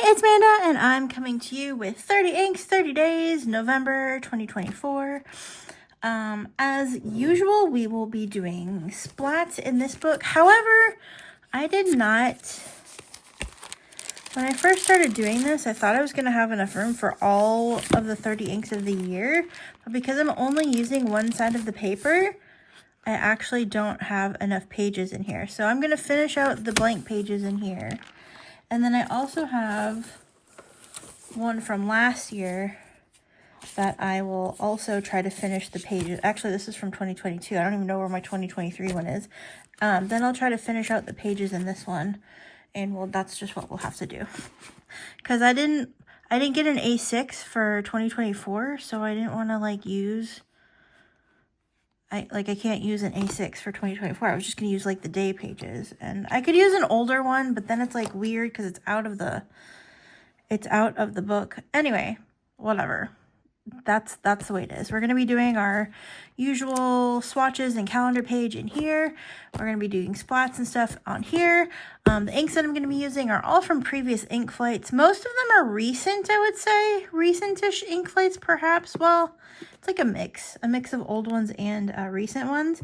it's Amanda, and I'm coming to you with 30 inks, 30 days, November 2024. As usual, we will be doing splats in this book. However, I did not... When I first started doing this, I thought I was going to have enough room for all of the 30 inks of the year. But because I'm only using one side of the paper, I actually don't have enough pages in here. So I'm going to finish out the blank pages in here. And then I also have one from last year that I will also try to finish the pages. Actually, this is from 2022. I don't even know where my 2023 one is. Then I'll try to finish out the pages in this one. And well, that's just what we'll have to do. Because I didn't get an A6 for 2024, so I didn't want to like use... I can't use an A6 for 2024. I was just going to use like the day pages. And I could use an older one, but then it's like weird because it's out of the book. Anyway, whatever. That's the way it is. We're going to be doing our usual swatches and calendar page in here. We're going to be doing splats and stuff on here. The inks that I'm going to be using are all from previous ink flights. Most of them are recent, I would say. Recent-ish ink flights, perhaps. Well, it's like a mix of old ones and recent ones.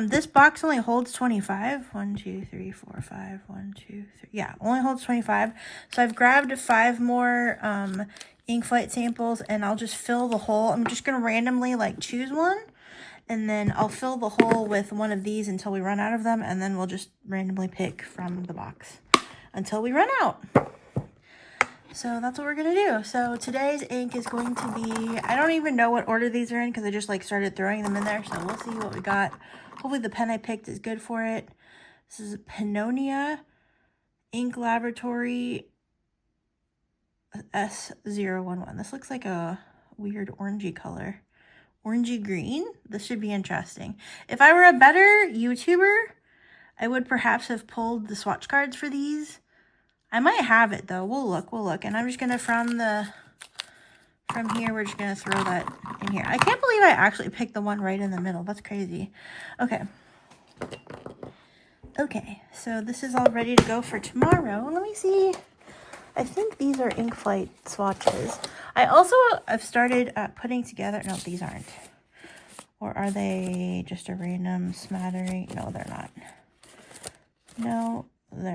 This box only holds 25. 1, 2, 3, 4, 5. 1, 2, 3. Yeah, only holds 25. So I've grabbed 5 more ink flight samples, and I'll just fill the hole. I'm just going to randomly like choose one, and then I'll fill the hole with one of these until we run out of them, and then we'll just randomly pick from the box until we run out. So that's what we're going to do. So today's ink is going to be, I don't even know what order these are in because I just like started throwing them in there. So we'll see what we got. Hopefully the pen I picked is good for it. This is a Pennonia Ink Laboratory S-011. This looks like a weird orangey color. Orangey green. This should be interesting. If I were a better YouTuber, I would perhaps have pulled the swatch cards for these. I might have it though. We'll look. And I'm just gonna from here, we're just gonna throw that in here. I can't believe I actually picked the one right in the middle. That's crazy. Okay. Okay, so this is all ready to go for tomorrow. Let me see. I think these are ink flight swatches. I've started putting together, no, these aren't. Or are they just a random smattering? No, they're not. No,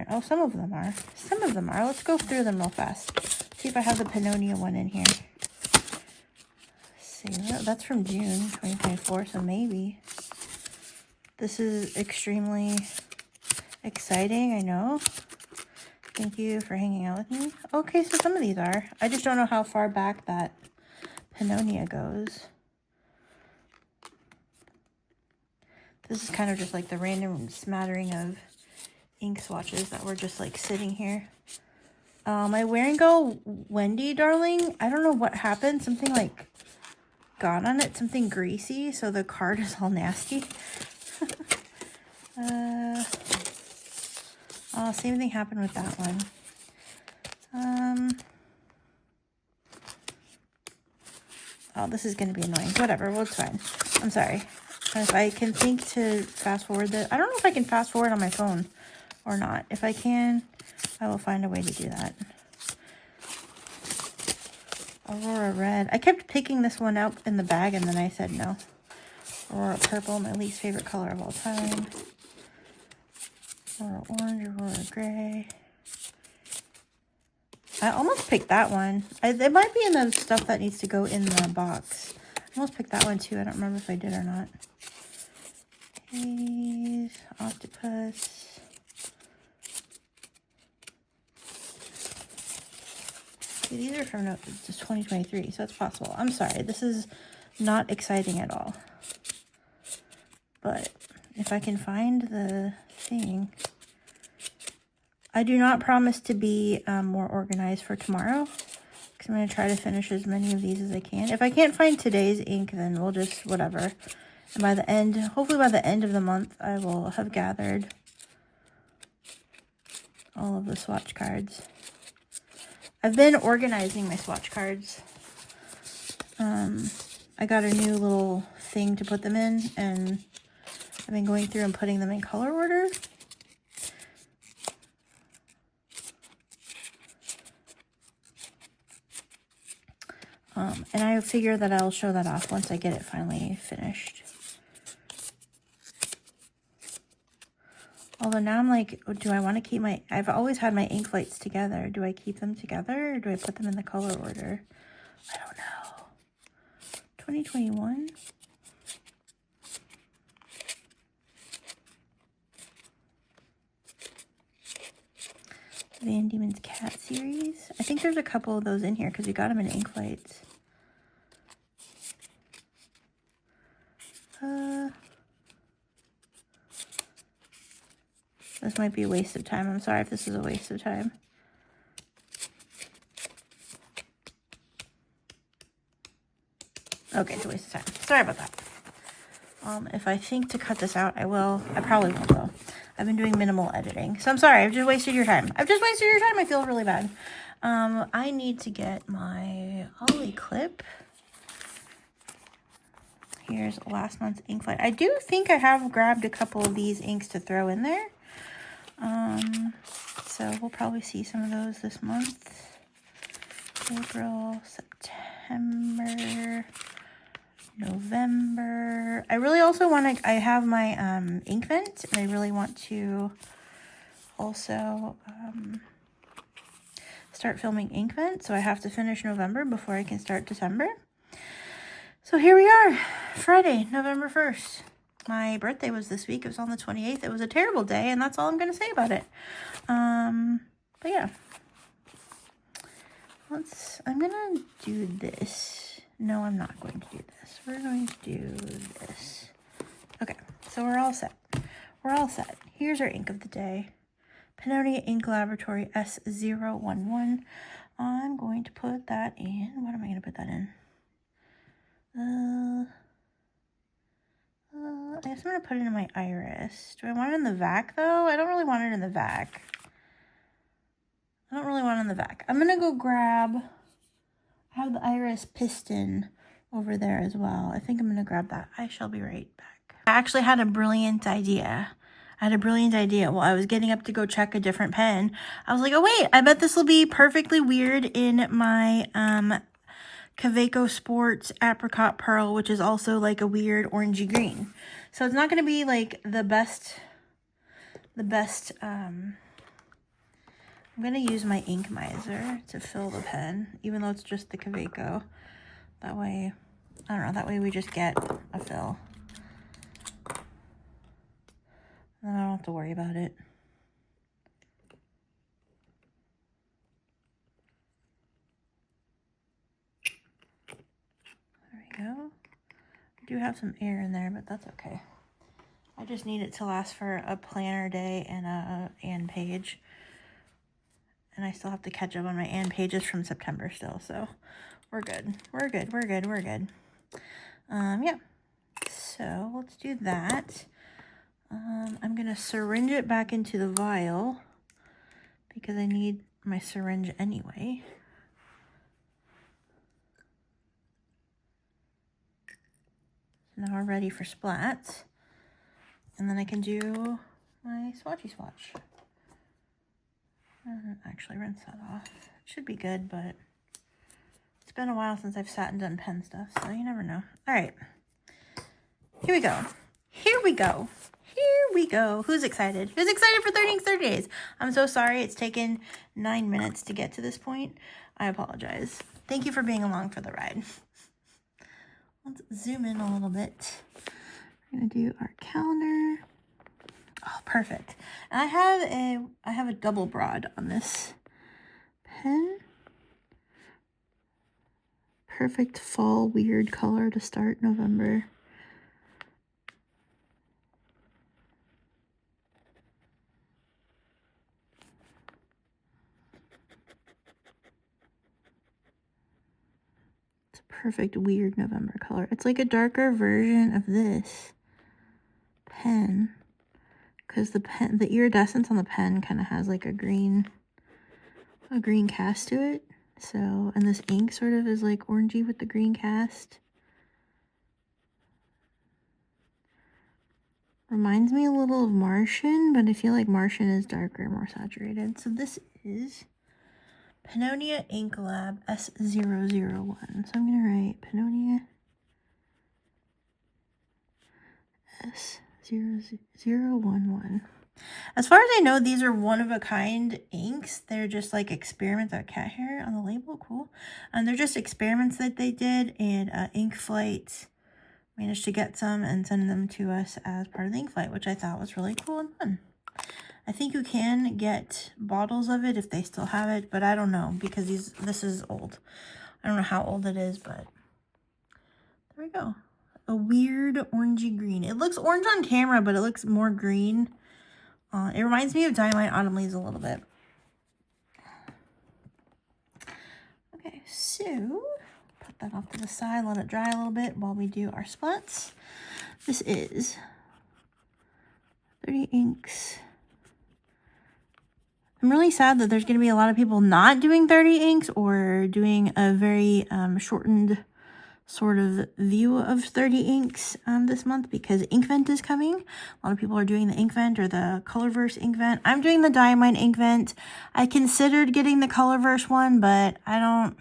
oh, some of them are. Some of them are. Let's go through them real fast. See if I have the Pennonia one in here. See, that's from June 2024, so maybe. This is extremely exciting, I know. Thank you for hanging out with me. Okay, so some of these are. I just don't know how far back that Pennonia goes. This is kind of just like the random smattering of ink swatches that were just like sitting here. My Wear and Go Wendy darling, I don't know what happened. Something like got on it, something greasy, so the card is all nasty. Oh, same thing happened with that one. Oh, this is going to be annoying. Whatever, well, it's fine. I'm sorry. If I can think to fast forward this. I don't know if I can fast forward on my phone or not. If I can, I will find a way to do that. Aurora Red. I kept picking this one out in the bag, and then I said no. Aurora Purple, my least favorite color of all time. Aurora Orange, Aurora Gray. I almost picked that one. It might be in the stuff that needs to go in the box. I almost picked that one too. I don't remember if I did or not. Haze, Octopus. See, these are from just 2023, so it's possible. I'm sorry. This is not exciting at all. But if I can find the thing... I do not promise to be more organized for tomorrow, because I'm going to try to finish as many of these as I can. If I can't find today's ink, then we'll just whatever. And by the end, hopefully by the end of the month, I will have gathered all of the swatch cards. I've been organizing my swatch cards. I got a new little thing to put them in, and I've been going through and putting them in color order. And I figure that I'll show that off once I get it finally finished. Although now I'm like, do I want to keep my... I've always had my ink lights together. Do I keep them together or do I put them in the color order? I don't know. 2021? Van Diemen's Cat series. I think there's a couple of those in here because we got them in ink lights. This might be a waste of time. I'm sorry if this is a waste of time. Okay, it's a waste of time. Sorry about that. If I think to cut this out, I will. I probably won't though. I've been doing minimal editing. So I'm sorry, I've just wasted your time. I feel really bad. I need to get my Ollie clip. Here's last month's ink light. I do think I have grabbed a couple of these inks to throw in there. So we'll probably see some of those this month. April, September, November. I really also want to, I have my ink vent, and I really want to also start filming ink vent. So I have to finish November before I can start December. So here we are, Friday, November 1st. My birthday was this week. It was on the 28th. It was a terrible day, and that's all I'm going to say about it. But yeah. I'm going to do this. No, I'm not going to do this. We're going to do this. Okay, so we're all set. We're all set. Here's our ink of the day. Pennonia Ink Laboratory S-011. I'm going to put that in. What am I going to put that in? I guess I'm going to put it in my iris. Do I want it in the vac, though? I don't really want it in the vac. I'm going to go grab... I have the iris piston over there as well. I think I'm going to grab that. I shall be right back. I actually had a brilliant idea. While I was getting up to go check a different pen. I was like, oh, wait, I bet this will be perfectly weird in my... Kaweco Sports Apricot Pearl, which is also like a weird orangey green. So it's not going to be like the best, I'm going to use my ink miser to fill the pen, even though it's just the Kaweco. That way, I don't know, that way we just get a fill. And I don't have to worry about it. Go. I do have some air in there, but that's okay. I just need it to last for a planner day and a and page. And I still have to catch up on my and pages from September still, so we're good. Yeah. So let's do that. I'm gonna syringe it back into the vial because I need my syringe anyway. Now we're ready for splats. And then I can do my swatchy swatch. Actually rinse that off. It should be good, but it's been a while since I've sat and done pen stuff, so you never know. All right. Here we go. Who's excited? Who's excited for 30 Inks 30 Days? I'm so sorry it's taken 9 minutes to get to this point. I apologize. Thank you for being along for the ride. Let's zoom in a little bit. We're gonna do our calendar. Oh, perfect. And I have a double broad on this pen. Perfect fall weird color to start November. Perfect weird November color. It's like a darker version of this pen because the iridescence on the pen kind of has like a green cast to it. So, and this ink sort of is like orangey with the green cast. Reminds me a little of Martian, but I feel like Martian is darker, more saturated. So this is Pennonia Ink Lab S-011. So I'm going to write Pennonia S-011. As far as I know, these are one-of-a-kind inks. They're just like experiments. That cat hair on the label, cool. And they're just experiments that they did, and Ink Flight managed to get some and send them to us as part of the Ink Flight, which I thought was really cool and fun. I think you can get bottles of it if they still have it, but I don't know because this is old. I don't know how old it is, but there we go. A weird orangey green. It looks orange on camera, but it looks more green. It reminds me of Dynamite Autumn Leaves a little bit. Okay, so put that off to the side, let it dry a little bit while we do our splats. This is 30 inks. I'm really sad that there's going to be a lot of people not doing 30 inks or doing a very shortened sort of view of 30 inks this month because Inkvent is coming. A lot of people are doing the Inkvent or the Colorverse Inkvent. I'm doing the Diamond Inkvent. I considered getting the Colorverse one, but I don't...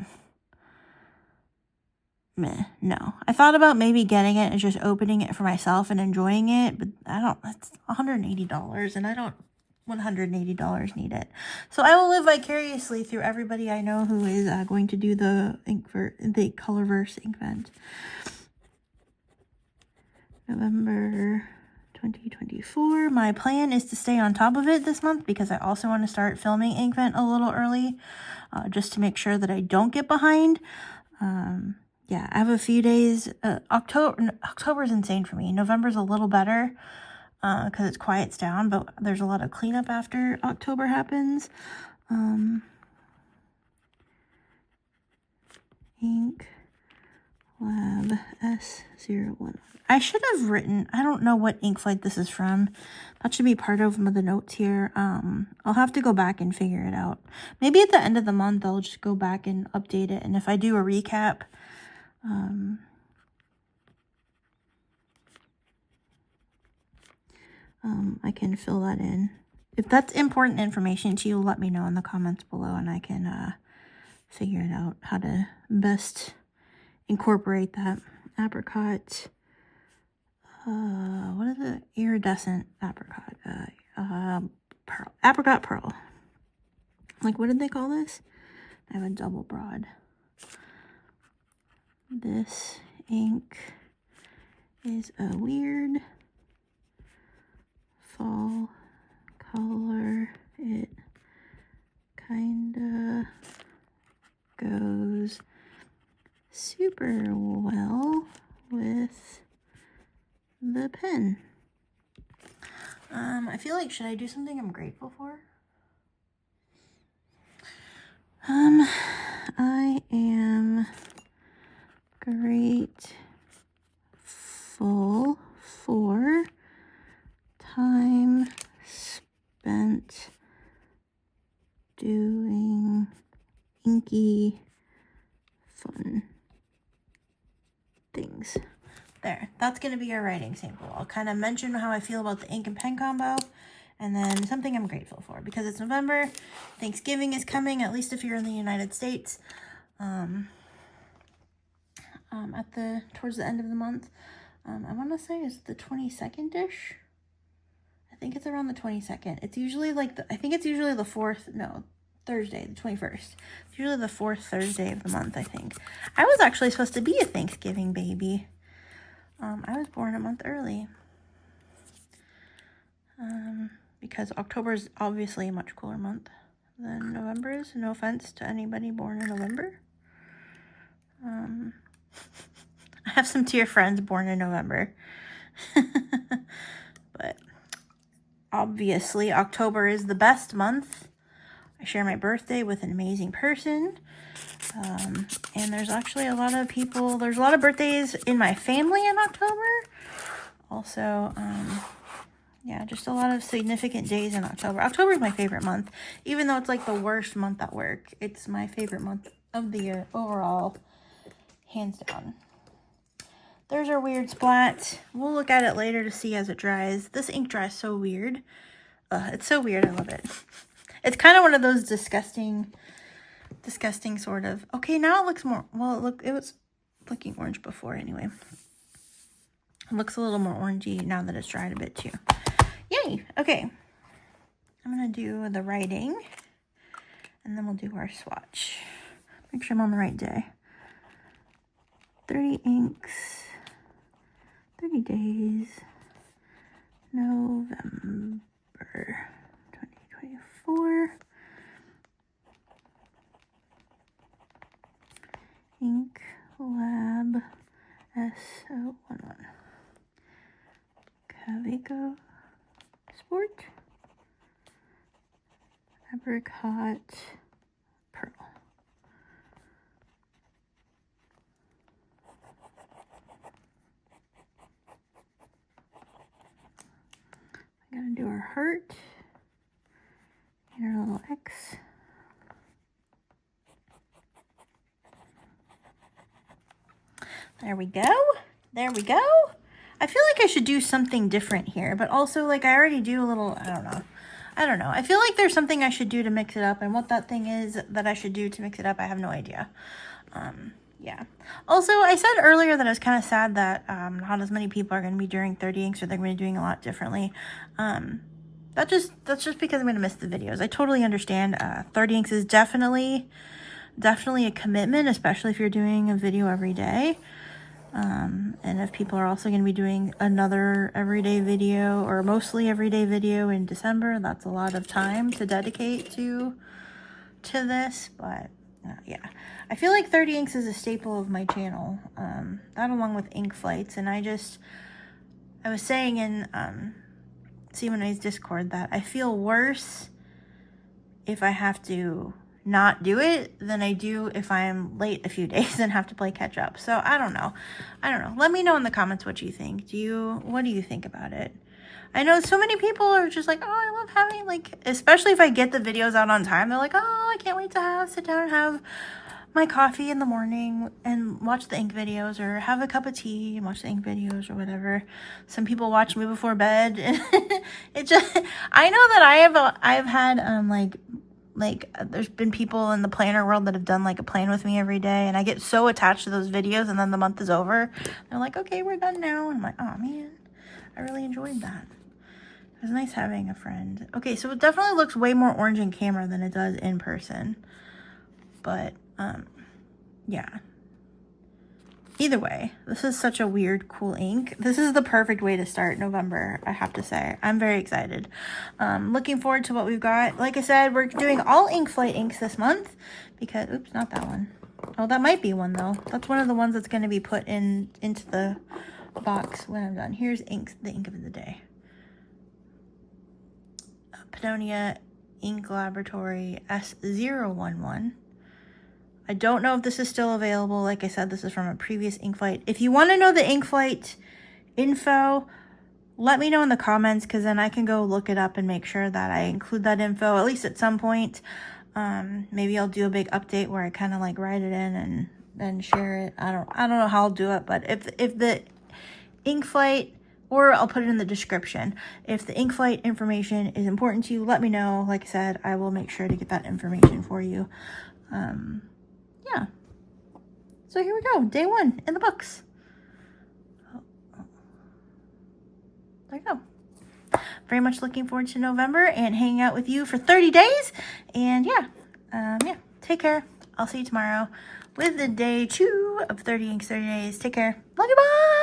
no. I thought about maybe getting it and just opening it for myself and enjoying it, but I don't... It's $180 and I don't $180 need it. So I will live vicariously through everybody I know who is going to do the Colorverse Inkvent. November 2024. My plan is to stay on top of it this month because I also want to start filming Inkvent a little early just to make sure that I don't get behind. Yeah, I have a few days. October is insane for me. November's a little better because it quiets down, but there's a lot of cleanup after October happens. Ink Lab S-011. I should have written, I don't know what ink flight this is from. That should be part of the notes here. I'll have to go back and figure it out. Maybe at the end of the month, I'll just go back and update it. And if I do a recap, I can fill that in. If that's important information to you, let me know in the comments below and I can figure it out how to best incorporate that. Apricot. What is it? Iridescent apricot. Pearl. Apricot pearl. Like, what did they call this? I have a double broad. This ink is a weird fall color. It kinda goes super well with the pen. I feel like, should I do something I'm grateful for? I am grateful for time spent doing inky fun things. There, that's going to be our writing sample. I'll kind of mention how I feel about the ink and pen combo, and then something I'm grateful for. Because it's November, Thanksgiving is coming, at least if you're in the United States, towards the end of the month. I want to say it's the 22nd-ish. I think it's around the 22nd. It's usually like, I think it's usually the Thursday, the 21st. It's usually the fourth Thursday of the month, I think. I was actually supposed to be a Thanksgiving baby. I was born a month early. Because October is obviously a much cooler month than November is. No offense to anybody born in November. I have some dear friends born in November. But obviously October is the best month. I share my birthday with an amazing person. And there's actually a lot of people, there's a lot of birthdays in my family in October. Also, yeah, just a lot of significant days in October. October is my favorite month. Even though it's like the worst month at work, it's my favorite month of the year overall, hands down. There's our weird splat. We'll look at it later to see as it dries. This ink dries so weird. It's so weird. I love it. It's kind of one of those disgusting disgusting sort of. Okay, now it looks more, well, it was looking orange before anyway. It looks a little more orangey now that it's dried a bit too. Yay! Okay. I'm going to do the writing, and then we'll do our swatch. Make sure I'm on the right day. 30 inks, 30 days, November 2024. Ink Lab S-011. Kaweco Sport. Apricot Pearl. I gotta do our heart and our little X. There we go. There we go. I feel like I should do something different here, but also like I already do a little, I don't know. I feel like there's something I should do to mix it up, and what that thing is that I should do to mix it up, I have no idea. Yeah. Also, I said earlier that I was kind of sad that not as many people are going to be doing 30 inks, or they're going to be doing a lot differently. That's just because I'm going to miss the videos. I totally understand. 30 inks is definitely a commitment, especially if you're doing a video every day. And if people are also going to be doing another everyday video, or mostly everyday video in December, that's a lot of time to dedicate to this. But yeah, I feel like 30 inks is a staple of my channel, that along with ink flights. And I was saying in Simone's Discord that I feel worse if I have to not do it than I do if I'm late a few days and have to play catch up. So I don't know. Let me know in the comments what you think. What do you think about it? I know so many people are just like, oh, I love having, like, especially if I get the videos out on time, they're like, oh, I can't wait to sit down and have my coffee in the morning and watch the ink videos, or have a cup of tea and watch the ink videos, or whatever. Some people watch me before bed. It just, I know that I've had like there's been people in the planner world that have done like a plan with me every day, and I get so attached to those videos, and then the month is over. They're like, okay, we're done now. And I'm like, oh man, I really enjoyed that. It was nice having a friend. Okay, so it definitely looks way more orange in camera than it does in person. But, yeah. Either way, this is such a weird, cool ink. This is the perfect way to start November, I have to say. I'm very excited. Looking forward to what we've got. Like I said, we're doing all Ink Flight inks this month because, oops, not that one. Oh, that might be one, though. That's one of the ones that's going to be put into the box when I'm done. Here's the ink of the day. Pennonia Ink Laboratory S-011. I don't know if this is still available. Like I said, this is from a previous ink flight. If you want to know the ink flight info, let me know in the comments, because then I can go look it up and make sure that I include that info, at least at some point. Maybe I'll do a big update where I kind of like write it in and then share it. I don't know how I'll do it, but if the ink flight, or I'll put it in the description. If the ink flight information is important to you, let me know. Like I said, I will make sure to get that information for you. Yeah. So here we go. Day 1 in the books. There you go. Very much looking forward to November and hanging out with you for 30 days. And yeah, take care. I'll see you tomorrow with the day 2 of 30 Inks 30 Days. Take care. Love you. Bye.